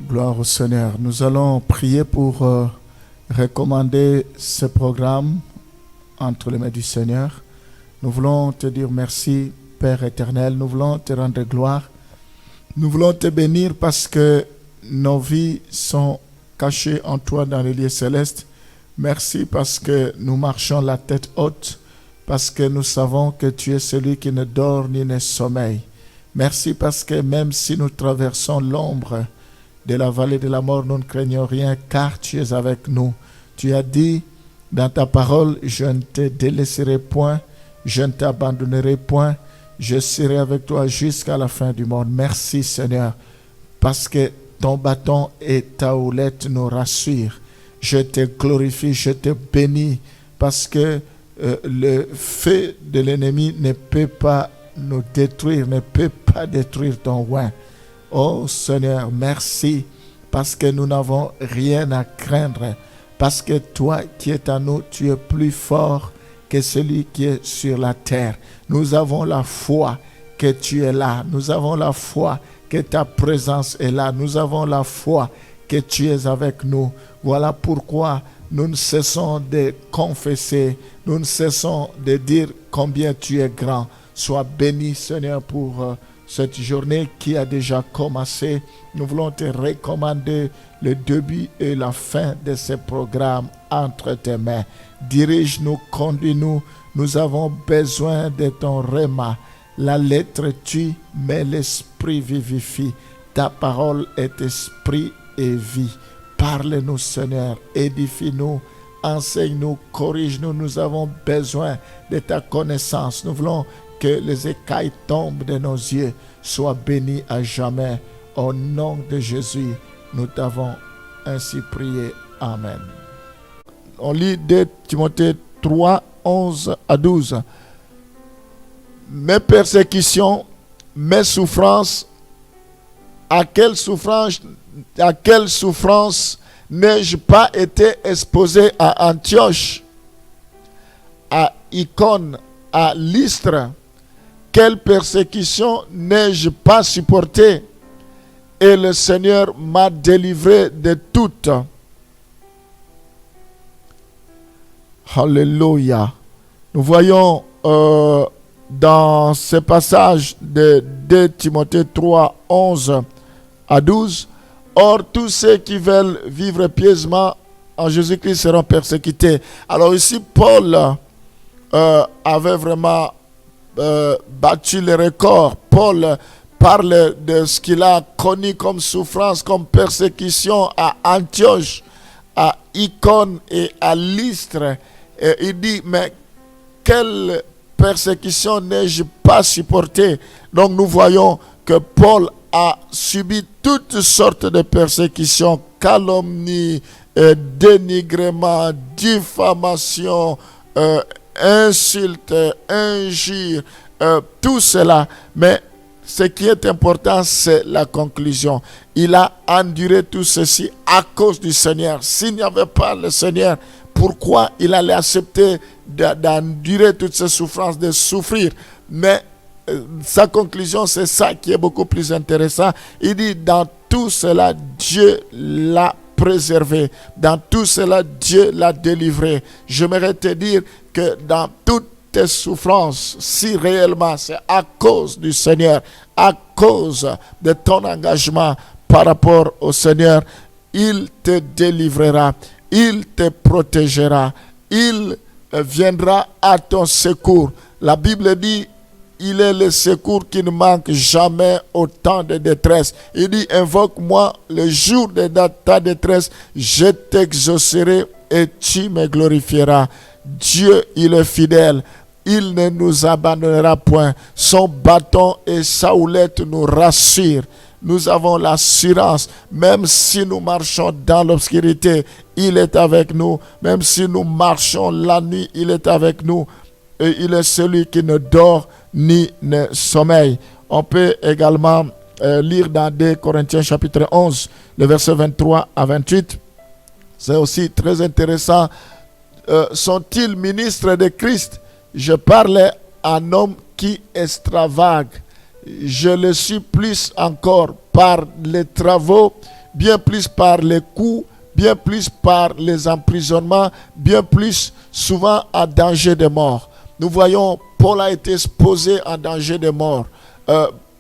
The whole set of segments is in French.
Gloire au Seigneur. Nous allons prier pour recommander ce programme entre les mains du Seigneur. Nous voulons te dire merci, Père éternel. Nous voulons te rendre gloire. Nous voulons te bénir parce que nos vies sont cachées en toi dans les lieux célestes. Merci parce que nous marchons la tête haute, parce que nous savons que tu es celui qui ne dort ni ne sommeille. Merci parce que même si nous traversons l'ombre de la vallée de la mort, nous ne craignons rien car tu es avec nous. Tu as dit dans ta parole, je ne te délaisserai point, je ne t'abandonnerai point, je serai avec toi jusqu'à la fin du monde. Merci Seigneur, parce que ton bâton et ta houlette nous rassurent. Je te glorifie, je te bénis, parce que le feu de l'ennemi ne peut pas nous détruire, ne peut pas détruire ton roi. Oh Seigneur, merci, parce que nous n'avons rien à craindre, parce que toi qui es à nous, tu es plus fort que celui qui est sur la terre. Nous avons la foi que tu es là, nous avons la foi que ta présence est là, nous avons la foi que tu es avec nous. Voilà pourquoi nous ne cessons de confesser, nous ne cessons de dire combien tu es grand. Sois béni Seigneur pour cette journée qui a déjà commencé. Nous voulons te recommander le début et la fin de ce programme entre tes mains. Dirige-nous, conduis-nous. Nous avons besoin de ton rhéma. La lettre tue, mais l'esprit vivifie. Ta parole est esprit et vie. Parle-nous Seigneur, édifie-nous, enseigne-nous, corrige-nous. Nous avons besoin de ta connaissance. Nous voulons que les écailles tombent de nos yeux. Sois béni à jamais. Au nom de Jésus, nous t'avons ainsi prié. Amen. On lit 2 Timothée 3, 11 à 12. Mes persécutions, mes souffrances, à quelle souffrance n'ai-je pas été exposé à Antioche, à Icône, à Lystre? Quelle persécution n'ai-je pas supportée? Et le Seigneur m'a délivré de toutes. Alléluia. Nous voyons dans ce passage de 2 Timothée 3, 11 à 12, or tous ceux qui veulent vivre pieusement en Jésus-Christ seront persécutés. Alors ici, Paul avait vraiment battu le record. Paul parle de ce qu'il a connu comme souffrance, comme persécution à Antioche, à Icône et à Lystre. Et il dit, mais quelle persécution n'ai-je pas supportée? Donc nous voyons que Paul a subi toutes sortes de persécutions, calomnie, dénigrement, diffamation, insultes, injures, tout cela. Mais ce qui est important, c'est la conclusion. Il a enduré tout ceci à cause du Seigneur. S'il n'y avait pas le Seigneur, pourquoi il allait accepter d'endurer toutes ces souffrances, de souffrir? Mais sa conclusion, c'est ça qui est beaucoup plus intéressant. Il dit, dans tout cela, Dieu l'a préservé. Dans tout cela, Dieu l'a délivré. J'aimerais te dire que dans toutes tes souffrances, si réellement c'est à cause du Seigneur, à cause de ton engagement par rapport au Seigneur, il te délivrera, il te protégera, il viendra à ton secours. La Bible dit, il est le secours qui ne manque jamais au temps de détresse. Il dit, invoque-moi le jour de ta détresse, je t'exaucerai et tu me glorifieras. Dieu, il est fidèle. Il ne nous abandonnera point. Son bâton et sa houlette nous rassurent. Nous avons l'assurance, même si nous marchons dans l'obscurité, il est avec nous. Même si nous marchons la nuit, il est avec nous. Et il est celui qui ne dort ni ne sommeille. On peut également lire dans 2 Corinthiens chapitre 11, le verset 23 à 28. C'est aussi très intéressant. Sont-ils ministres de Christ? Je parlais à un homme qui extravague. Je le suis plus encore par les travaux bien plus par les coups, bien plus par les emprisonnements, bien plus souvent en danger de mort. Nous voyons, Paul a été exposé en danger de mort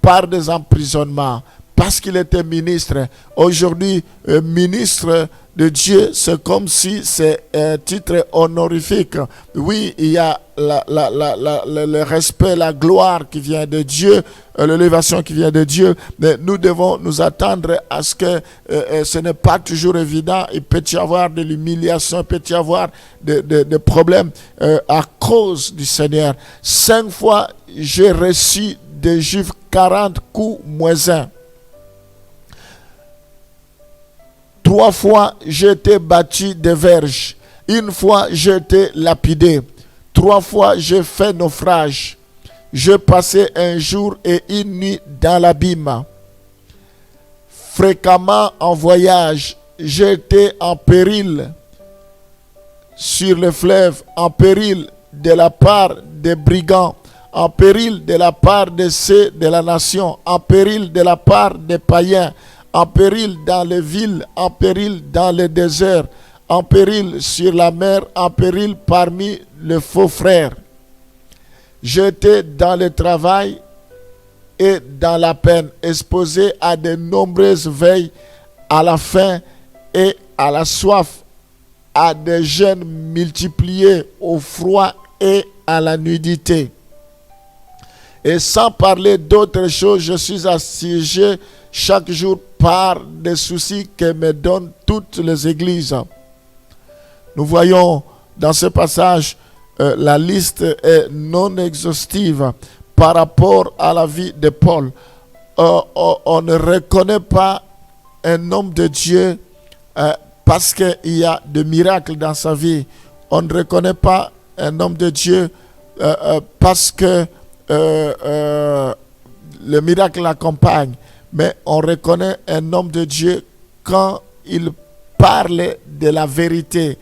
par des emprisonnements, parce qu'il était ministre. Aujourd'hui, ministre de Dieu, c'est comme si c'est un titre honorifique. Oui, il y a le respect, la gloire qui vient de Dieu, l'élévation qui vient de Dieu, mais nous devons nous attendre à ce que ce n'est pas toujours évident. Il peut y avoir de l'humiliation, il peut y avoir des problèmes à cause du Seigneur. 5 fois, j'ai reçu des Juifs 40 coups moins 1. 3 fois, j'ai été battu de verges. 1 fois, j'ai été lapidé. 3 fois, j'ai fait naufrage. J'ai passé un jour et une nuit dans l'abîme. Fréquemment en voyage, j'ai été en péril sur le fleuve, en péril de la part des brigands, en péril de la part de ceux de la nation, en péril de la part des païens, en péril dans les villes, en péril dans les déserts, en péril sur la mer, en péril parmi les faux frères. J'étais dans le travail et dans la peine, exposé à de nombreuses veilles, à la faim et à la soif, à des jeûnes multipliés, au froid et à la nudité. Et sans parler d'autres choses, je suis assiégé chaque jour par des soucis que me donnent toutes les églises. Nous voyons dans ce passage, la liste est non exhaustive par rapport à la vie de Paul. On ne reconnaît pas un homme de Dieu parce qu'il y a des miracles dans sa vie. On ne reconnaît pas un homme de Dieu parce que le miracle l'accompagne. Mais on reconnaît un homme de Dieu quand il parle de la vérité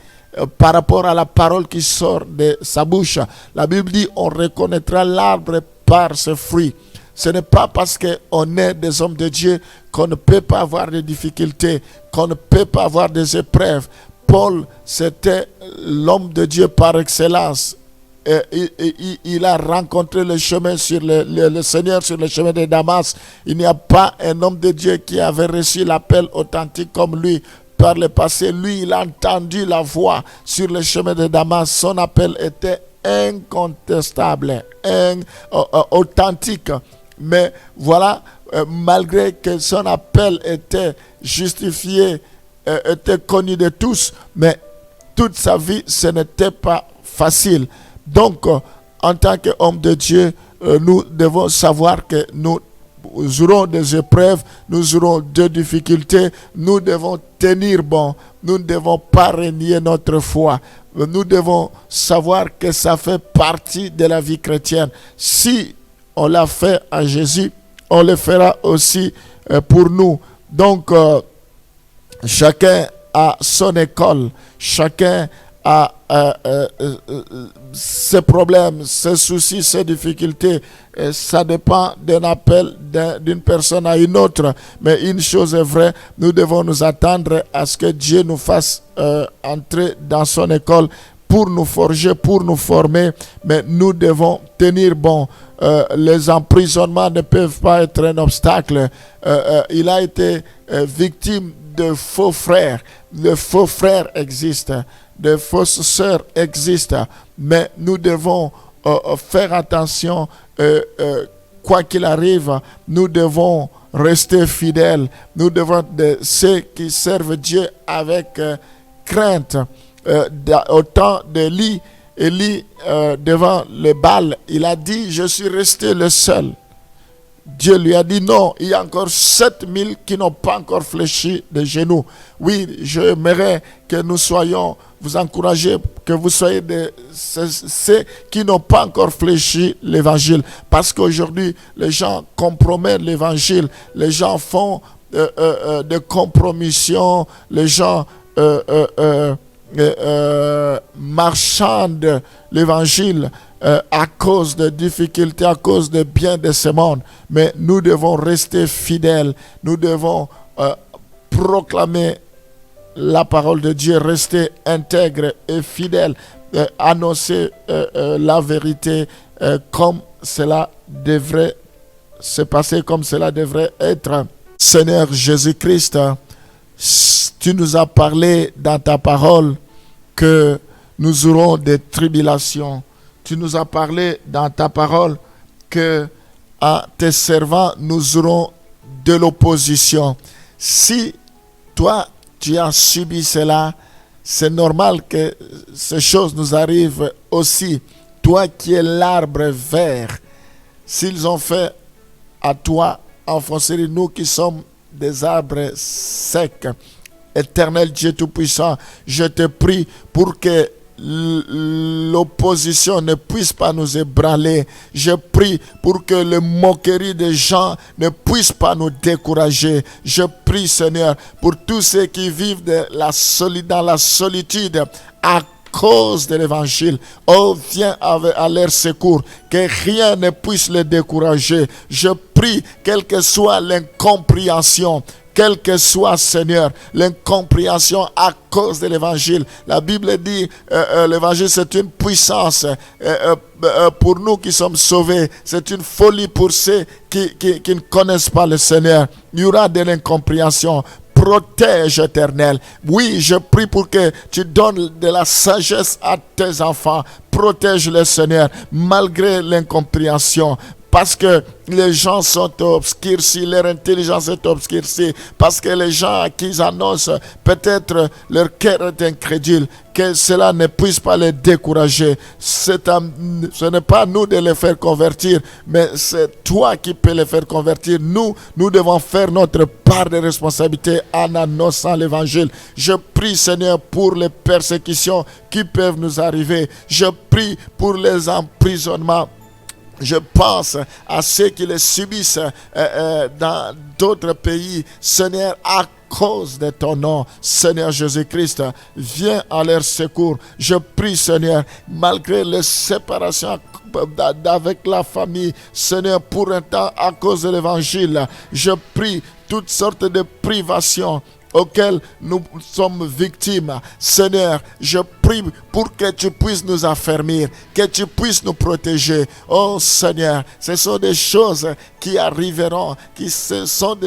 par rapport à la parole qui sort de sa bouche. La Bible dit on reconnaîtra l'arbre par ses fruits. Ce n'est pas parce qu'on est des hommes de Dieu qu'on ne peut pas avoir des difficultés, qu'on ne peut pas avoir des épreuves. Paul, c'était l'homme de Dieu par excellence. Il a rencontré le chemin sur le Seigneur sur le chemin de Damas. Il n'y a pas un homme de Dieu qui avait reçu l'appel authentique comme lui par le passé. Lui, il a entendu la voix sur le chemin de Damas. Son appel était incontestable, authentique. Mais voilà, malgré que son appel était justifié, était connu de tous, mais toute sa vie, ce n'était pas facile. Donc, en tant qu'homme de Dieu, nous devons savoir que nous aurons des épreuves, nous aurons des difficultés, nous devons tenir bon, nous ne devons pas renier notre foi. Nous devons savoir que ça fait partie de la vie chrétienne. Si on l'a fait à Jésus, on le fera aussi pour nous. Donc, chacun a son école, chacun a ses problèmes, ses soucis, ses difficultés. Et ça dépend d'un appel d'une personne à une autre. Mais une chose est vraie, nous devons nous attendre à ce que Dieu nous fasse entrer dans son école pour nous forger, pour nous former. Mais nous devons tenir bon. Les emprisonnements ne peuvent pas être un obstacle. Il a été victime de faux frères. Le faux frère existe. De fausses sœurs existent, mais nous devons faire attention, quoi qu'il arrive, nous devons rester fidèles, nous devons être ceux qui servent Dieu avec crainte. Au temps d'Élie, devant le Baal, il a dit, je suis resté le seul. Dieu lui a dit non, il y a encore 7000 qui n'ont pas encore fléchi de genoux. Oui, j'aimerais que nous soyons, vous encourager, que vous soyez ceux qui n'ont pas encore fléchi l'évangile. Parce qu'aujourd'hui, les gens compromettent l'évangile, les gens font des compromissions, les gens marchandent l'évangile. À cause de difficultés, à cause de bien de ce monde. Mais nous devons rester fidèles. Nous devons proclamer la parole de Dieu, rester intègre et fidèle, annoncer la vérité comme cela devrait se passer, comme cela devrait être. Seigneur Jésus-Christ, tu nous as parlé dans ta parole que nous aurons des tribulations. Tu nous as parlé dans ta parole que à tes servants, nous aurons de l'opposition. Si toi, tu as subi cela, c'est normal que ces choses nous arrivent aussi. Toi qui es l'arbre vert, s'ils ont fait à toi enfoncer, nous qui sommes des arbres secs, Éternel Dieu Tout-Puissant, je te prie pour que l'opposition ne puisse pas nous ébranler. Je prie pour que les moqueries des gens ne puissent pas nous décourager. Je prie, Seigneur, pour tous ceux qui vivent dans la solitude à cause de l'évangile. Oh, viens à leur secours, que rien ne puisse les décourager. Je prie, quelle que soit l'incompréhension, quelle que soit, Seigneur, l'incompréhension à cause de l'évangile. La Bible dit, l'évangile c'est une puissance pour nous qui sommes sauvés. C'est une folie pour ceux qui ne connaissent pas le Seigneur. Il y aura de l'incompréhension. Protège, Éternel. Oui, je prie pour que tu donnes de la sagesse à tes enfants. Protège le Seigneur, malgré l'incompréhension. Parce que les gens sont obscurcis, leur intelligence est obscurcie. Parce que les gens à qui ils annoncent, peut-être leur cœur est incrédule. Que cela ne puisse pas les décourager. Ce n'est pas nous de les faire convertir, mais c'est toi qui peux les faire convertir. Nous devons faire notre part de responsabilité en annonçant l'évangile. Je prie, Seigneur, pour les persécutions qui peuvent nous arriver. Je prie pour les emprisonnements. Je pense à ceux qui les subissent dans d'autres pays. Seigneur, à cause de ton nom, Seigneur Jésus-Christ, viens à leur secours. Je prie, Seigneur, malgré les séparations avec la famille, Seigneur, pour un temps à cause de l'évangile, je prie toutes sortes de privations auxquelles nous sommes victimes. Seigneur, je prie pour que tu puisses nous affermir, que tu puisses nous protéger. Oh Seigneur, ce sont des choses qui arriveront, qui sont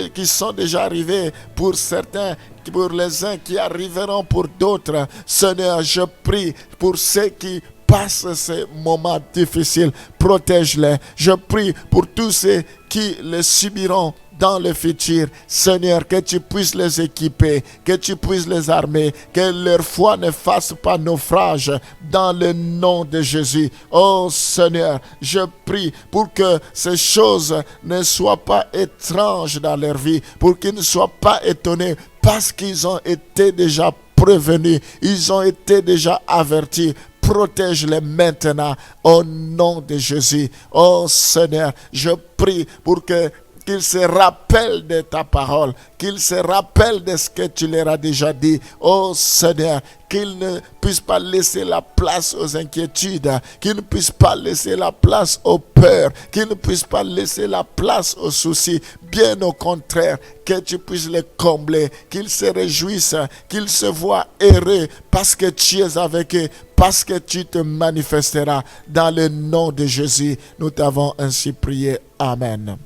déjà arrivées pour certains, pour les uns, qui arriveront pour d'autres. Seigneur, je prie pour ceux qui passent ces moments difficiles, protège-les. Je prie pour tous ceux qui les subiront dans le futur. Seigneur, que tu puisses les équiper, que tu puisses les armer, que leur foi ne fasse pas naufrage dans le nom de Jésus. Oh Seigneur, je prie pour que ces choses ne soient pas étranges dans leur vie, pour qu'ils ne soient pas étonnés parce qu'ils ont été déjà prévenus, ils ont été déjà avertis. Protège-les maintenant au nom de Jésus. Oh Seigneur, je prie pour qu'ils se rappellent de ta parole, qu'ils se rappellent de ce que tu leur as déjà dit. Oh Seigneur, qu'ils ne puissent pas laisser la place aux inquiétudes, qu'ils ne puissent pas laisser la place aux peurs, qu'ils ne puissent pas laisser la place aux soucis. Bien au contraire, que tu puisses les combler, qu'ils se réjouissent, qu'ils se voient heureux parce que tu es avec eux, parce que tu te manifesteras. Dans le nom de Jésus, nous t'avons ainsi prié. Amen.